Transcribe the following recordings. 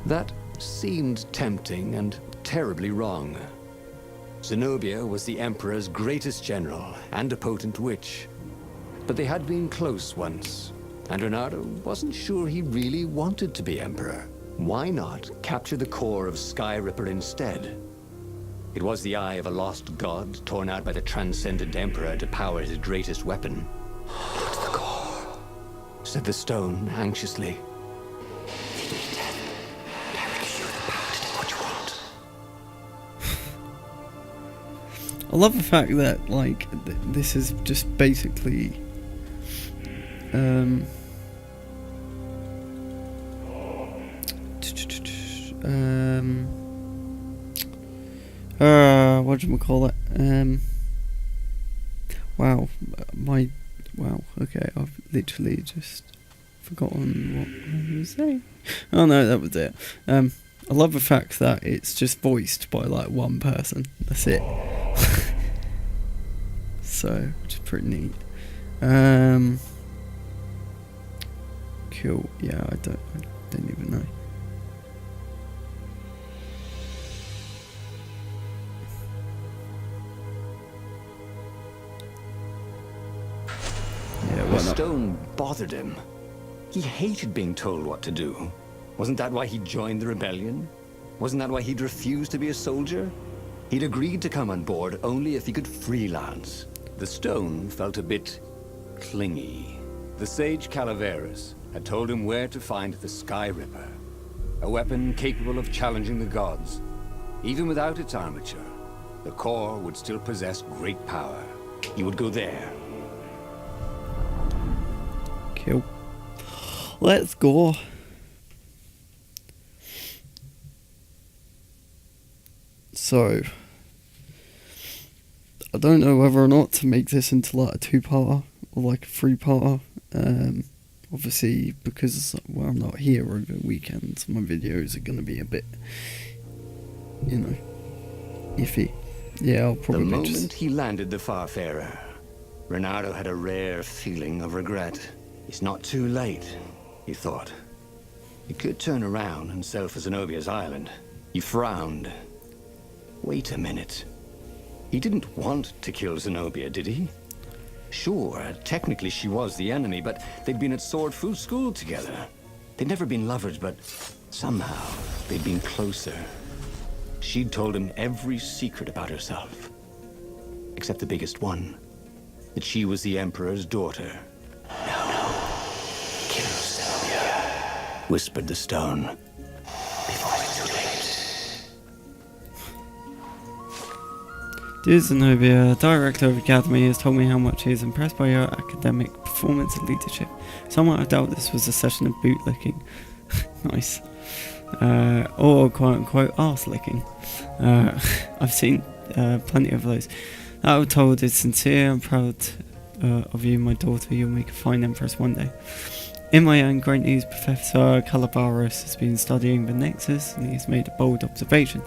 That seemed tempting and terribly wrong. Zenobia was the Emperor's greatest general and a potent witch. But they had been close once, and Renato wasn't sure he really wanted to be Emperor. Why not capture the core of Sky Ripper instead? It was the eye of a lost god torn out by the transcendent Emperor to power his greatest weapon. "It's the core," said the stone anxiously. "Lead me death, and I will give you the power to do what you want." I love the fact that, like, this is just basically whatchamacallit, wow, okay, I've literally just forgotten what I was saying. Oh no, that was it. I love the fact that it's just voiced by, like, one person, that's it. So, which is pretty neat. Cool, yeah, I don't even know. The stone bothered him. He hated being told what to do. Wasn't that why he joined the rebellion? Wasn't that why he'd refused to be a soldier? He'd agreed to come on board only if he could freelance. The stone felt a bit clingy. The sage Calaveras had told him where to find the Sky Ripper, a weapon capable of challenging the gods. Even without its armature, the core would still possess great power. He would go there. Cool. Let's go. So, I don't know whether or not to make this into like a two-parter or like a three-parter. Obviously, because I'm not here over weekends, my videos are going to be a bit, iffy. Yeah, I'll probably The moment he landed the Farfarer, Renato had a rare feeling of regret. It's not too late, he thought. He could turn around and sail for Zenobia's island. He frowned. Wait a minute. He didn't want to kill Zenobia, did he? Sure, technically she was the enemy, but they'd been at Swordfu school together. They'd never been lovers, but somehow they'd been closer. She'd told him every secret about herself. Except the biggest one. That she was the Emperor's daughter. No. Kill Zenobia, whispered the stone. Before it's too late. Dear Zenobia, Director of the Academy has told me how much he is impressed by your academic performance and leadership. Somewhat I doubt this was a session of bootlicking. Nice. Or quote-unquote arse-licking. I've seen plenty of those. That I'm told is sincere and proud of you, my daughter. You'll make a fine empress one day. In my own great news, Professor Calaveras has been studying the Nexus, and he's made a bold observation.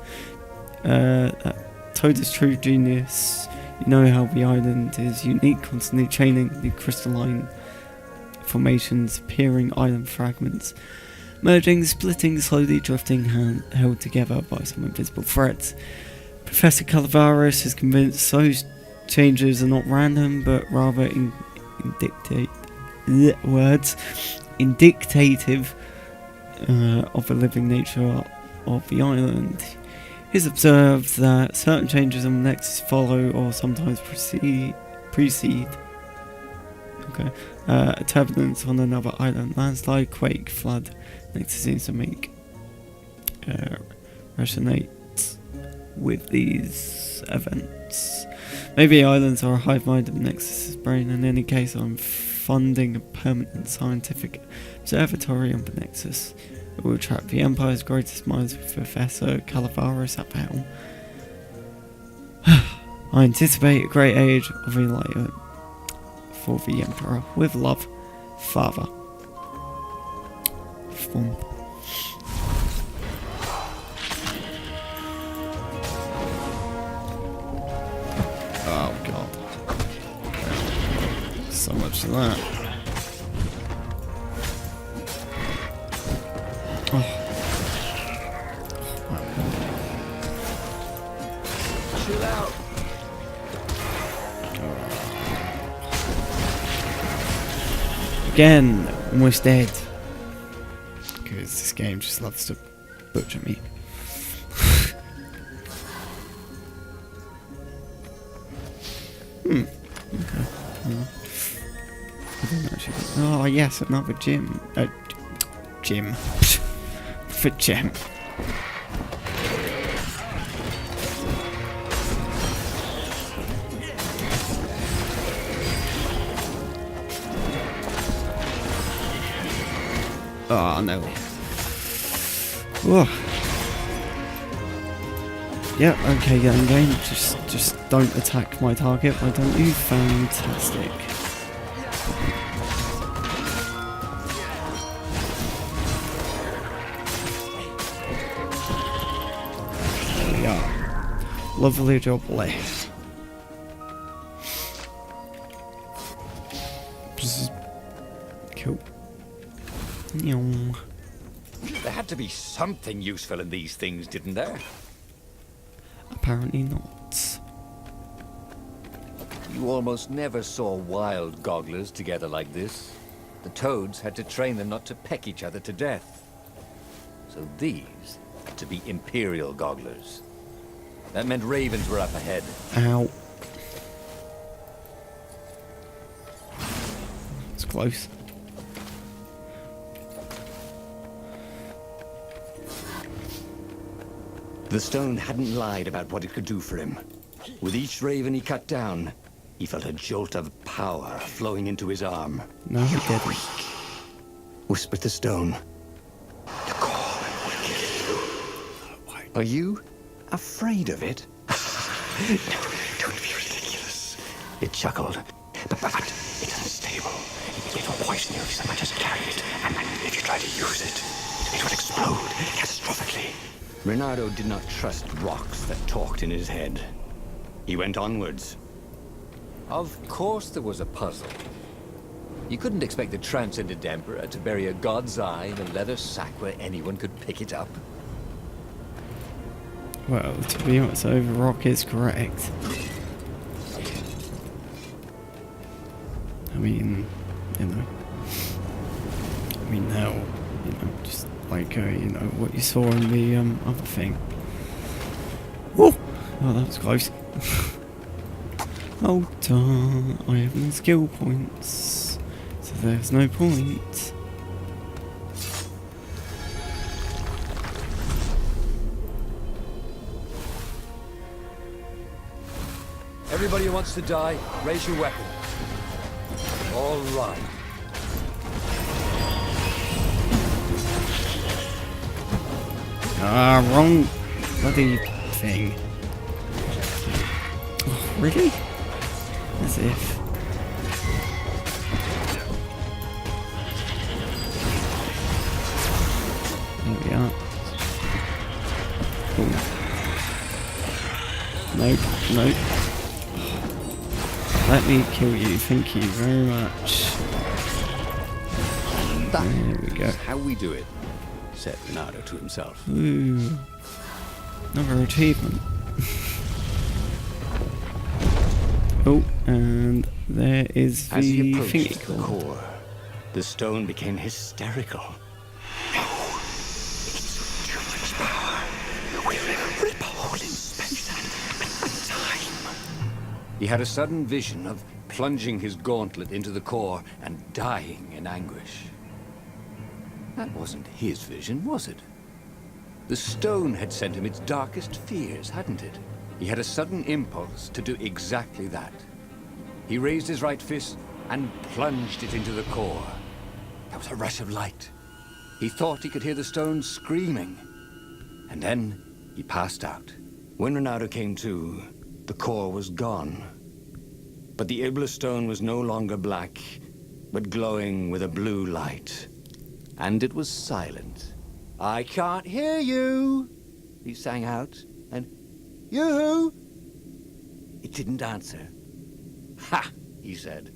Toad's true genius. You know how the island is unique, constantly chaining the crystalline formations, appearing island fragments, merging, splitting, slowly drifting, held together by some invisible threads. Professor Calaveras is convinced those changes are not random, but rather indicative of the living nature of the island. He's observed that certain changes on the Nexus follow or sometimes precede a turbulence on another island, landslide, quake, flood. Nexus seems to make resonate with these events. Maybe islands are a hive mind of Nexus's brain. In any case, I'm funding a permanent scientific observatory on the Nexus. It will attract the Empire's greatest minds with Professor Calaveras at the helm. I anticipate a great age of enlightenment for the Emperor. With love, Father. Fun. Oh god. So much of that. Oh. again. Almost dead. Because this game just loves to butcher me. Okay. I didn't actually. Oh yes, another gym. Gym. For gem. Oh no. Oh. Yeah, okay, game. Just don't attack my target, why don't you? Fantastic. There we are. Lovely job left. Cool. Nyong. There had to be something useful in these things, didn't there? Apparently not. You almost never saw wild gogglers together like this. The toads had to train them not to peck each other to death. So these had to be imperial gogglers. That meant ravens were up ahead. Ow. It's close. The stone hadn't lied about what it could do for him. With each raven he cut down, he felt a jolt of power flowing into his arm. No, he didn't. Whispered the stone. The core will kill you. Are you afraid of it? No, don't be ridiculous. It chuckled. But it's unstable. It will poison you so much as carry it. And if you try to use it, it will explode catastrophically. Reynardo did not trust rocks that talked in his head. He went onwards. Of course there was a puzzle. You couldn't expect the Transcendent Emperor to bury a god's eye in a leather sack where anyone could pick it up. Well, to be honest, Overrock is correct. I mean, you know. I mean, now, you know, just like, you know, what you saw in the other thing. Oh, that was close. Hold on, I have no skill points, so there's no point. Everybody who wants to die, raise your weapon. All right. Ah, wrong bloody thing. Oh, really? As if. There we are. Ooh. Nope, nope. Let me kill you, thank you very much. There we go. That's how we do it, said Reynardo to himself. Ooh. Another achievement. Oh, and there is As he the approached thingy the core. core, the stone became hysterical. No, it's too much power. We'll rip a hole in space and time. He had a sudden vision of plunging his gauntlet into the core and dying in anguish. That wasn't his vision, was it? The stone had sent him its darkest fears, hadn't it? He had a sudden impulse to do exactly that. He raised his right fist and plunged it into the core. There was a rush of light. He thought he could hear the stone screaming. And then he passed out. When Reynardo came to, the core was gone. But the Iblis stone was no longer black, but glowing with a blue light. And it was silent. "I can't hear you," he sang out, and "You?" It didn't answer. "Ha!" he said.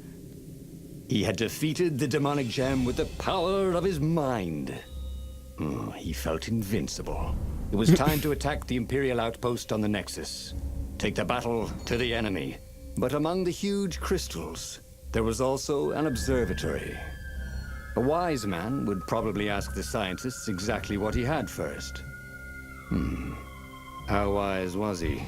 He had defeated the demonic gem with the power of his mind. He felt invincible. It was time to attack the Imperial outpost on the Nexus. Take the battle to the enemy. But among the huge crystals, there was also an observatory. A wise man would probably ask the scientists exactly what he had first. How wise was he?